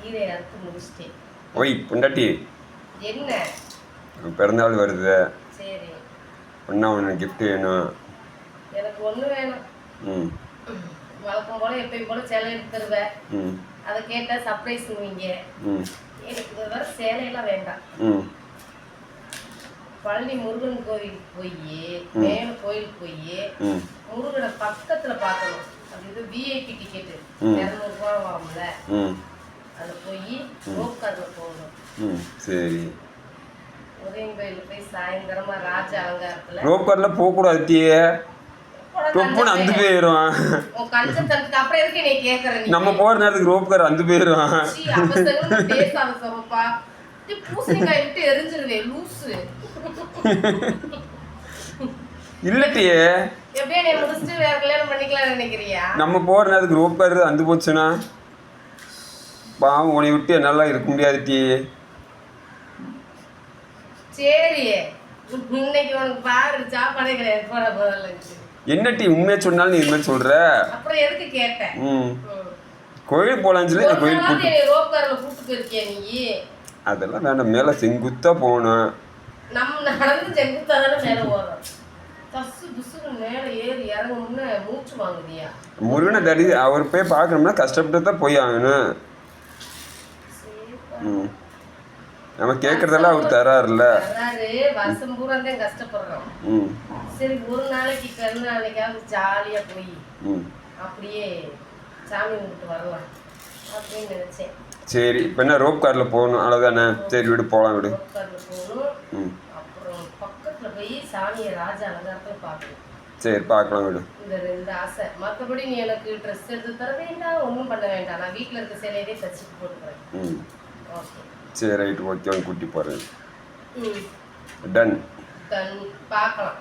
கீரை அறுத்து முடிச்சிட்டேன். ஓய் பொண்டாட்டி, என்ன பிறந்தநாள் வருது. சரி, ஒன்றா ஒன்று கிஃப்ட் வேணும். எனக்கு ஒன்று வேணும். ம் வழக்கம் போல எப்பயும் போல சேலை எடுத்து தருவேன். ம் அதை கேட்டால் சர்ப்ரைஸுவீங்க. ம் எனக்கு இது வர சேலையெல்லாம் வேண்டாம். ம் பழனி முருகன் கோயிலுக்கு போய் மேல கோயிலுக்கு போய் முருகனை பக்கத்துல பார்க்கணும். அது இது விஐபி டிக்கெட்டு 200 ரூபா வாங்கல. அதில் போய் ரோப் காரில் போகணும். சரி, முருகன் கோயிலுக்கு போய் சாயந்தரமா ராஜா அலங்காரத்தில் ரோப் காரில் போகக்கூடாது. அந்த போயிடும். அப்புறம் எதுக்கு நீ கேட்கற? நம்ம போற நேரத்துக்கு ரோப் கார் அந்த போயிடும். பேசாதப்பா, பூசணிக்காய் விட்டு எரிஞ்சிருவேன் லூசு. இல்லட்டியே எப்படியே நீ முடிச்சுட்டு வேற கல்யாணம் பண்ணிக்கலாம்னு நினைக்கிறியா? நம்ம போற நேரத்துக்கு ரோப் கார் அந்த போச்சுன்னா பாவம், உன்னை விட்டு என்னால இருக்க முடியாது டீ. சரி, இன்னைக்கு உனக்கு பாரு சாப்பாடே கிடையாது. போட போதல்ல என்ன டீ உண்மையை சொன்னாலும் நீ இதுமாதிரி சொல்ற? அப்புறம் எதுக்கு கேட்டேன்? கோயில் போலான்னு சொல்லி இந்த கோயில் ரோப் கார்ல கூட்டு போயிருக்கியா நீ? அதெல்லாம் வேண்டாம், மேலே செங்குத்தா போகணும். நம்ம நடந்து செங்குத்தா தானே மேலே போகிறோம். தசு புசுன்னு மேலே ஏறி இறங்கணும்னு மூச்சு வாங்குதியா? முருகனை தடி அவர் போய் பார்க்கணும்னா கஷ்டப்பட்டு தான் போய் ஆகணும். நம்ம கேட்கறதெல்லாம் அவர் தராருல்ல. வருஷம் பூரா தான் கஷ்டப்படுறோம். சரி, ஒரு நாளைக்கு கருண நாளைக்காவது ஜாலியா போய் அப்படியே சாமி கும்பிட்டு வரலாம் அப்படின்னு நினைச்சேன். சரி, இப்போ என்ன ரோப் காரில் போகணும் அவ்வளோதானே? சரி விடு, போகலாம் விடு. ரோப் காரில் போகணும். அப்புறம் பக்கத்தில் போய் சாமியை ராஜா அலங்காரத்தில் பார்க்கணும். சரி, பார்க்கலாம் விடு. இந்த 2 ஆசை. மற்றபடி நீ எனக்கு ட்ரெஸ் எடுத்து தர வேண்டாம், ஒன்றும் பண்ண வேண்டாம். நான் வீட்டில் இருக்க சேலையவே தச்சுட்டு போட்டுக்கிறேன். ஓகே, சரி ரைட்டு, ஓகே, கூட்டி போகிறேன். டன் பார்க்கலாம்.